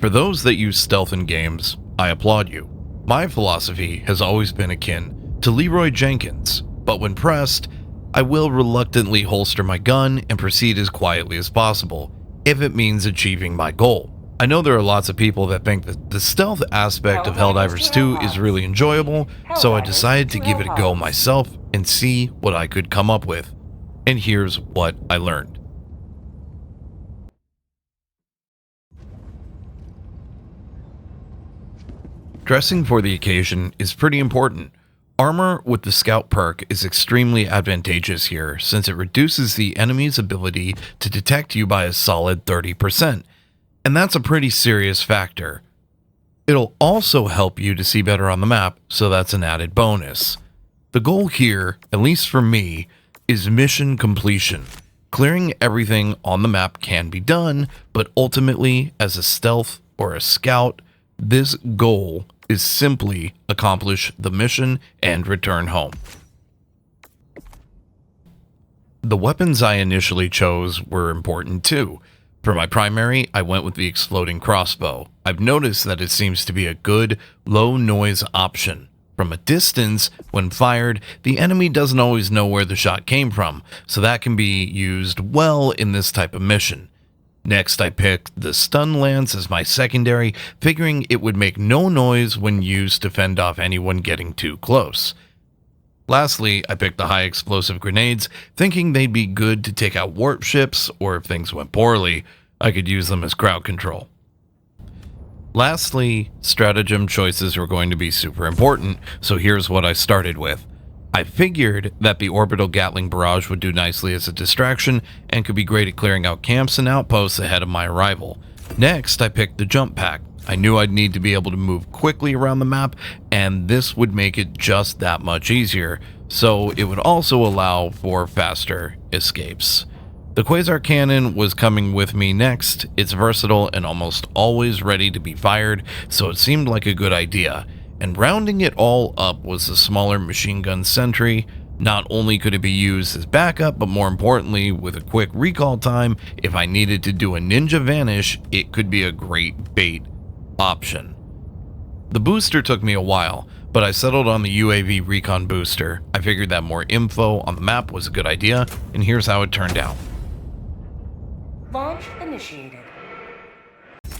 For those that use stealth in games, I applaud you. My philosophy has always been akin to Leroy Jenkins, but when pressed, I will reluctantly holster my gun and proceed as quietly as possible, if it means achieving my goal. I know there are lots of people that think that the stealth aspect of Helldivers 2 is really enjoyable, so I decided to give it a go myself and see what I could come up with. And here's what I learned. Dressing for the occasion is pretty important. Armor with the Scout perk is extremely advantageous here, since it reduces the enemy's ability to detect you by a solid 30%, and that's a pretty serious factor. It'll also help you to see better on the map, so that's an added bonus. The goal here, at least for me, is mission completion. Clearing everything on the map can be done, but ultimately, as a stealth or a scout, this goal is simply accomplish the mission and return home. The weapons I initially chose were important too. For my primary, I went with the exploding crossbow. I've noticed that it seems to be a good, low noise option. From a distance, when fired, the enemy doesn't always know where the shot came from, so that can be used well in this type of mission. Next, I picked the stun lance as my secondary, figuring it would make no noise when used to fend off anyone getting too close. Lastly, I picked the high explosive grenades, thinking they'd be good to take out warp ships, or if things went poorly, I could use them as crowd control. Lastly, stratagem choices were going to be super important, so here's what I started with. I figured that the orbital Gatling barrage would do nicely as a distraction and could be great at clearing out camps and outposts ahead of my arrival. Next, I picked the jump pack. I knew I'd need to be able to move quickly around the map, and this would make it just that much easier, so it would also allow for faster escapes. The Quasar Cannon was coming with me next. It's versatile and almost always ready to be fired, so it seemed like a good idea. And rounding it all up was the smaller machine gun sentry. Not only could it be used as backup, but more importantly, with a quick recall time, if I needed to do a ninja vanish, it could be a great bait option. The booster took me a while, but I settled on the UAV recon booster. I figured that more info on the map was a good idea, and here's how it turned out. Launch initiated.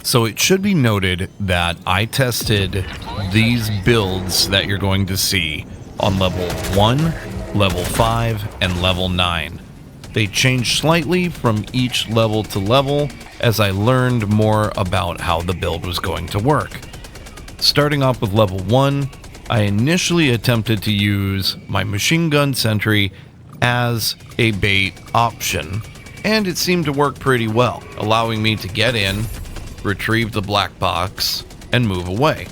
So it should be noted that I tested these builds that you're going to see on level 1, level 5, and level 9. They changed slightly from each level to level as I learned more about how the build was going to work. Starting off with level 1, I initially attempted to use my machine gun sentry as a bait option, and it seemed to work pretty well, allowing me to get in, retrieve the black box, and move away.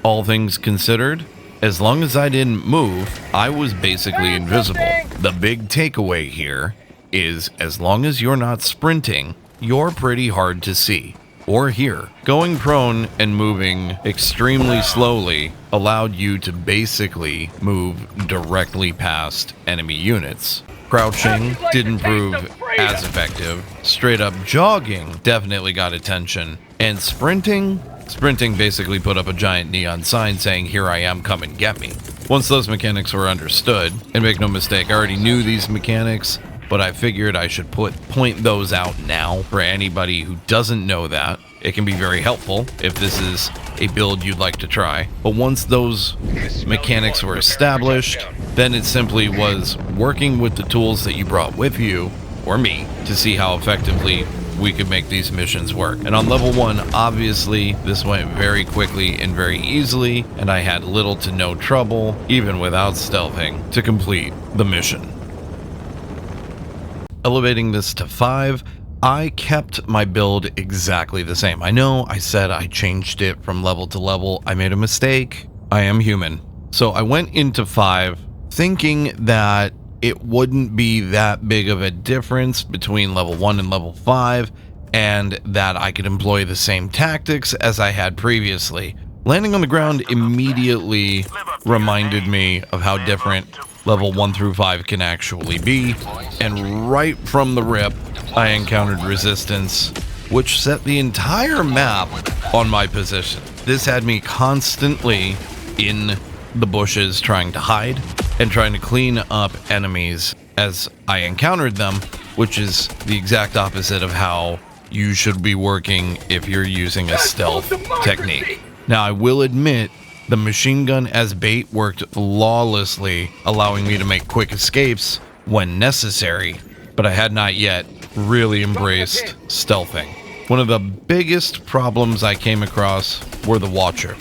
All things considered, as long as I didn't move, I was basically invisible. The big takeaway here is as long as you're not sprinting, you're pretty hard to see or hear. Going prone and moving extremely slowly allowed you to basically move directly past enemy units. Crouching didn't prove as effective. Straight up jogging definitely got attention. And sprinting basically put up a giant neon sign saying, "Here I am, come and get me." Once those mechanics were understood, and make no mistake, I already knew these mechanics, but I figured I should point those out now for anybody who doesn't know that. It can be very helpful if this is a build you'd like to try. But once those mechanics were established, then it simply was working with the tools that you brought with you, or me, to see how effectively we could make these missions work. And on level 1, obviously, this went very quickly and very easily, and I had little to no trouble, even without stealthing, to complete the mission. Elevating this to 5, I kept my build exactly the same. I know I said I changed it from level to level. I made a mistake. I am human. So I went into 5 thinking that it wouldn't be that big of a difference between level 1 and level 5, and that I could employ the same tactics as I had previously. Landing on the ground immediately reminded me of how different level 1 through 5 can actually be, and right from the rip, I encountered resistance which set the entire map on my position. This had me constantly in the bushes trying to hide and trying to clean up enemies as I encountered them, which is the exact opposite of how you should be working if you're using a stealth technique. Now, I will admit the machine gun as bait worked flawlessly, allowing me to make quick escapes when necessary, but I had not yet really embraced stealthing. One of the biggest problems I came across were the Watcher.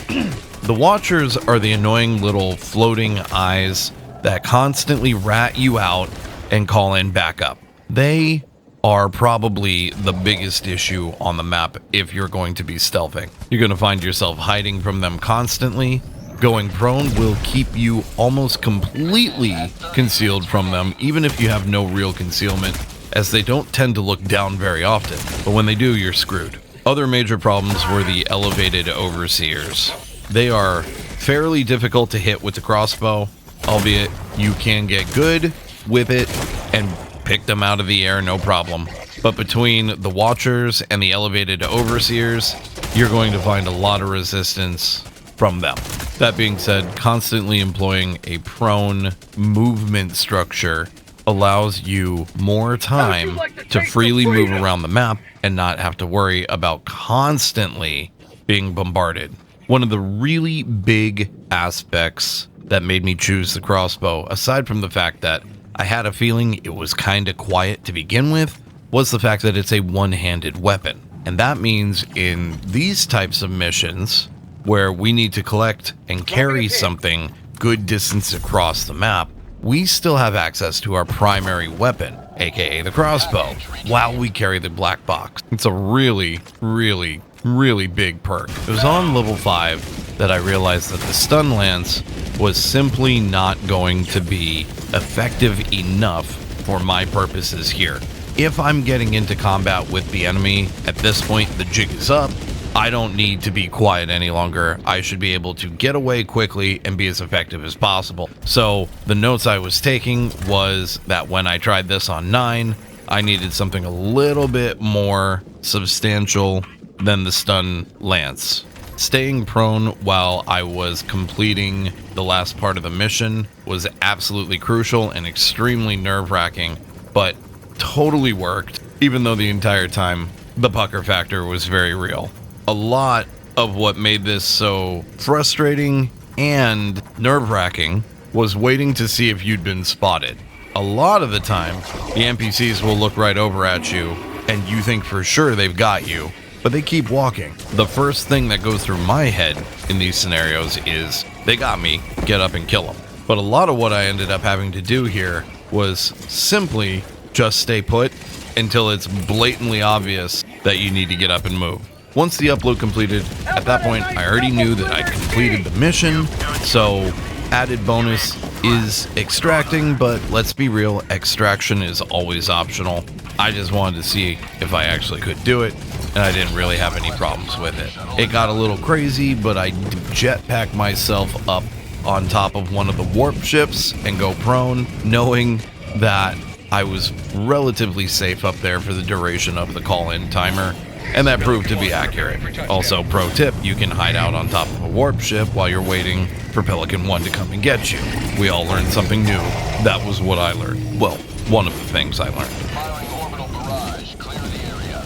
The Watchers are the annoying little floating eyes that constantly rat you out and call in backup. They are probably the biggest issue on the map if you're going to be stealthing. You're going to find yourself hiding from them constantly. Going prone will keep you almost completely concealed from them, even if you have no real concealment, as they don't tend to look down very often. But when they do, you're screwed. Other major problems were the elevated overseers. They are fairly difficult to hit with the crossbow, albeit you can get good with it and pick them out of the air, no problem. But between the Watchers and the elevated overseers, you're going to find a lot of resistance from them. That being said, constantly employing a prone movement structure allows you more time to freely move around the map and not have to worry about constantly being bombarded. One of the really big aspects that made me choose the crossbow, aside from the fact that I had a feeling it was kind of quiet to begin with, was the fact that it's a one-handed weapon. And that means in these types of missions, where we need to collect and carry something good distance across the map, we still have access to our primary weapon, aka the crossbow, while we carry the black box. It's a really, really, really big perk. It was on level 5 that I realized that the stun lance was simply not going to be effective enough for my purposes here. If I'm getting into combat with the enemy, at this point the jig is up. I don't need to be quiet any longer. I should be able to get away quickly and be as effective as possible. So the notes I was taking was that when I tried this on 9, I needed something a little bit more substantial than the stun lance. Staying prone while I was completing the last part of the mission was absolutely crucial and extremely nerve-wracking, but totally worked, even though the entire time the pucker factor was very real. A lot of what made this so frustrating and nerve-wracking was waiting to see if you'd been spotted. A lot of the time, the NPCs will look right over at you, and you think for sure they've got you, but they keep walking. The first thing that goes through my head in these scenarios is, they got me, get up and kill them. But a lot of what I ended up having to do here was simply just stay put until it's blatantly obvious that you need to get up and move. Once the upload completed, at that point, I already knew that I completed the mission, so added bonus is extracting, but let's be real, extraction is always optional. I just wanted to see if I actually could do it, and I didn't really have any problems with it. It got a little crazy, but I jetpacked myself up on top of one of the warp ships and go prone, knowing that I was relatively safe up there for the duration of the call-in timer. And that proved to be accurate. Also, pro tip, you can hide out on top of a warp ship while you're waiting for Pelican 1 to come and get you. We all learned something new. That was what I learned. Well, one of the things I learned. Firing orbital barrage. Clear the area.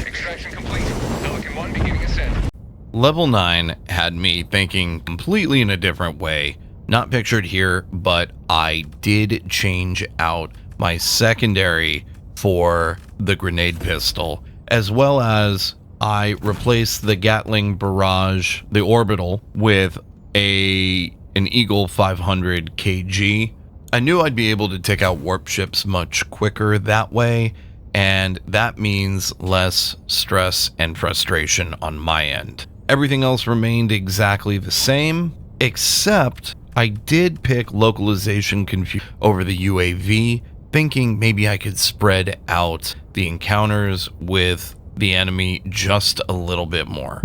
Extraction complete. Pelican 1 beginning ascent. Level 9 had me thinking completely in a different way. Not pictured here, but I did change out my secondary for the grenade pistol, as well as I replaced the Gatling barrage, the orbital, with an Eagle 500 kg. I knew I'd be able to take out warp ships much quicker that way, and that means less stress and frustration on my end. Everything else remained exactly the same, except I did pick localization confusion over the UAV, thinking maybe I could spread out the encounters with the enemy just a little bit more.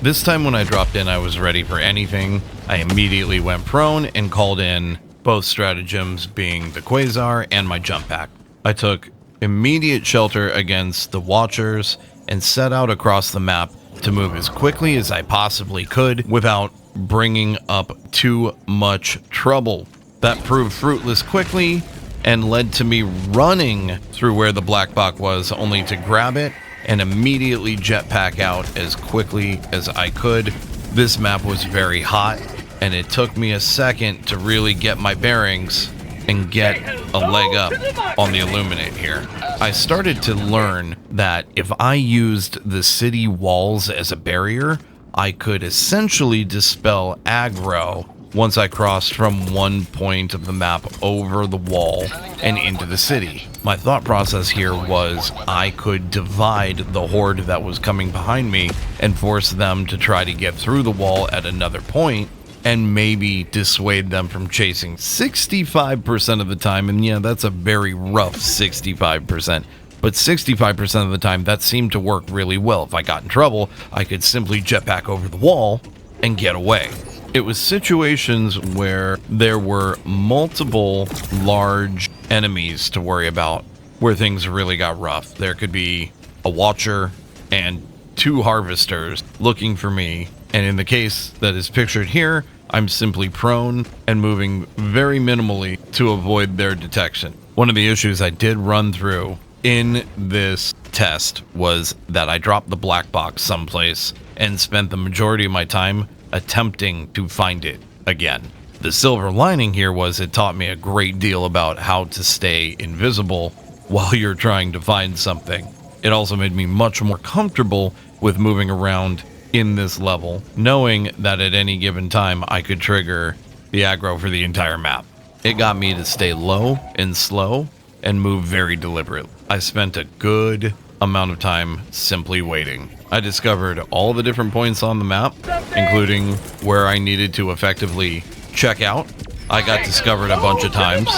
This time when I dropped in, I was ready for anything. I immediately went prone and called in both stratagems, being the Quasar and my jump pack. I took immediate shelter against the Watchers and set out across the map to move as quickly as I possibly could without bringing up too much trouble. That proved fruitless quickly and led to me running through where the black box was, only to grab it and immediately jetpack out as quickly as I could. This map was very hot, and it took me a second to really get my bearings and get a leg up on the Illuminate here. I started to learn that if I used the city walls as a barrier, I could essentially dispel aggro once I crossed from one point of the map over the wall and into the city. My thought process here was I could divide the horde that was coming behind me and force them to try to get through the wall at another point and maybe dissuade them from chasing 65% of the time. And yeah, that's a very rough 65%. But 65% of the time, that seemed to work really well. If I got in trouble, I could simply jetpack over the wall and get away. It was situations where there were multiple large enemies to worry about where things really got rough. There could be a Watcher and 2 Harvesters looking for me. And in the case that is pictured here, I'm simply prone and moving very minimally to avoid their detection. One of the issues I did run through in this test was that I dropped the black box someplace and spent the majority of my time attempting to find it again. The silver lining here was it taught me a great deal about how to stay invisible while you're trying to find something. It also made me much more comfortable with moving around in this level, knowing that at any given time I could trigger the aggro for the entire map. It got me to stay low and slow and move very deliberately. I spent a good amount of time simply waiting. I discovered all the different points on the map, including where I needed to effectively check out. I got discovered a bunch of times.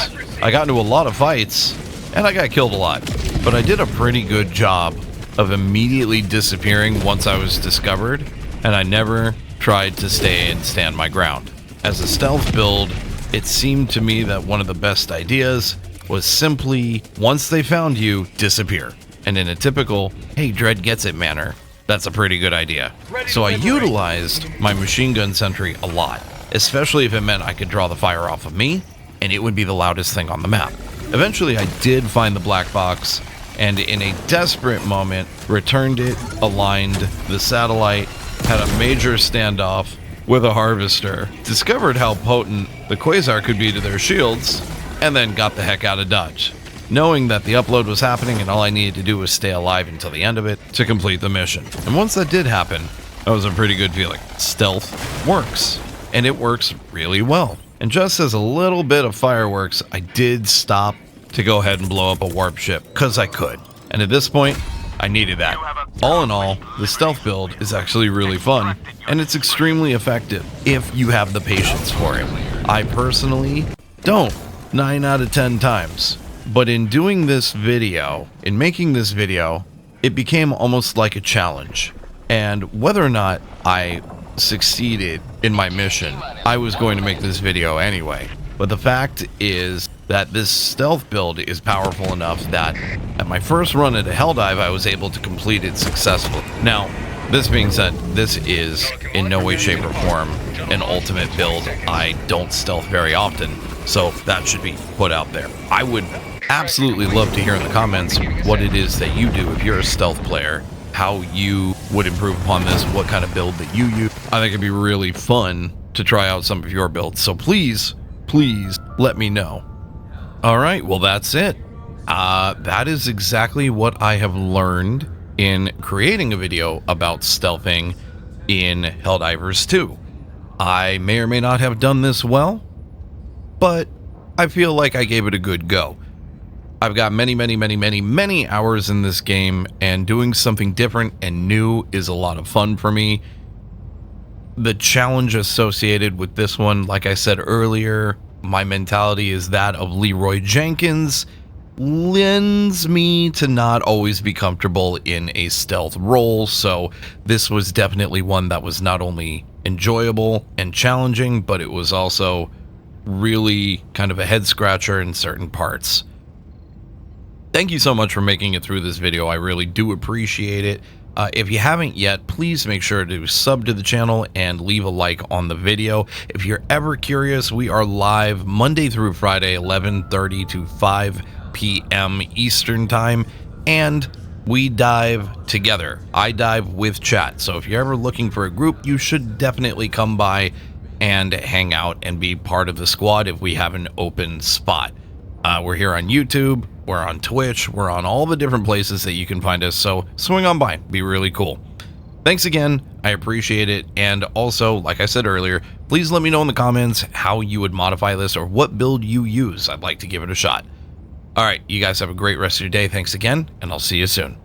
I got into a lot of fights, and I got killed a lot. But I did a pretty good job of immediately disappearing once I was discovered, and I never tried to stay and stand my ground. As a stealth build, it seemed to me that one of the best ideas was simply, once they found you, disappear. And in a typical, hey, Dread gets it manner, that's a pretty good idea. So I utilized my machine gun sentry a lot, especially if it meant I could draw the fire off of me, and it would be the loudest thing on the map. Eventually, I did find the black box, and in a desperate moment, returned it, aligned the satellite, had a major standoff with a Harvester, discovered how potent the Quasar could be to their shields, and then got the heck out of Dodge, knowing that the upload was happening and all I needed to do was stay alive until the end of it to complete the mission. And once that did happen, that was a pretty good feeling. Stealth works, and it works really well. And just as a little bit of fireworks, I did stop to go ahead and blow up a warp ship, because I could. And at this point, I needed that. All in all, the stealth build is actually really fun, and it's extremely effective if you have the patience for it. I personally don't, 9 out of 10 times. But in doing this video, in making this video, it became almost like a challenge. And whether or not I succeeded in my mission, I was going to make this video anyway. But the fact is that this stealth build is powerful enough that at my first run at a Helldive, I was able to complete it successfully. Now, this being said, this is in no way, shape, or form an ultimate build. I don't stealth very often, so that should be put out there. I would absolutely love to hear in the comments what it is that you do if you're a stealth player, how you would improve upon this, what kind of build that you use. I think it'd be really fun to try out some of your builds, so please let me know. All right, well, that's it. That is exactly what I have learned in creating a video about stealthing in Helldivers 2. I may or may not have done this well, but I feel like I gave it a good go. I've got many hours in this game, and doing something different and new is a lot of fun for me. The challenge associated with this one, like I said earlier, my mentality is that of Leroy Jenkins, lends me to not always be comfortable in a stealth role, so this was definitely one that was not only enjoyable and challenging, but it was also really kind of a head scratcher in certain parts. Thank you so much for making it through this video. I really do appreciate it. If you haven't yet, please make sure to sub to the channel and leave a like on the video. If you're ever curious, we are live Monday through Friday, 11:30 to 5 p.m. Eastern Time, and we dive together. I dive with chat, so if you're ever looking for a group, you should definitely come by and hang out and be part of the squad if we have an open spot. We're here on YouTube, we're on Twitch, we're on all the different places that you can find us, so swing on by, be really cool. Thanks again, I appreciate it, and also, like I said earlier, please let me know in the comments how you would modify this or what build you use. I'd like to give it a shot. Alright, you guys have a great rest of your day, thanks again, and I'll see you soon.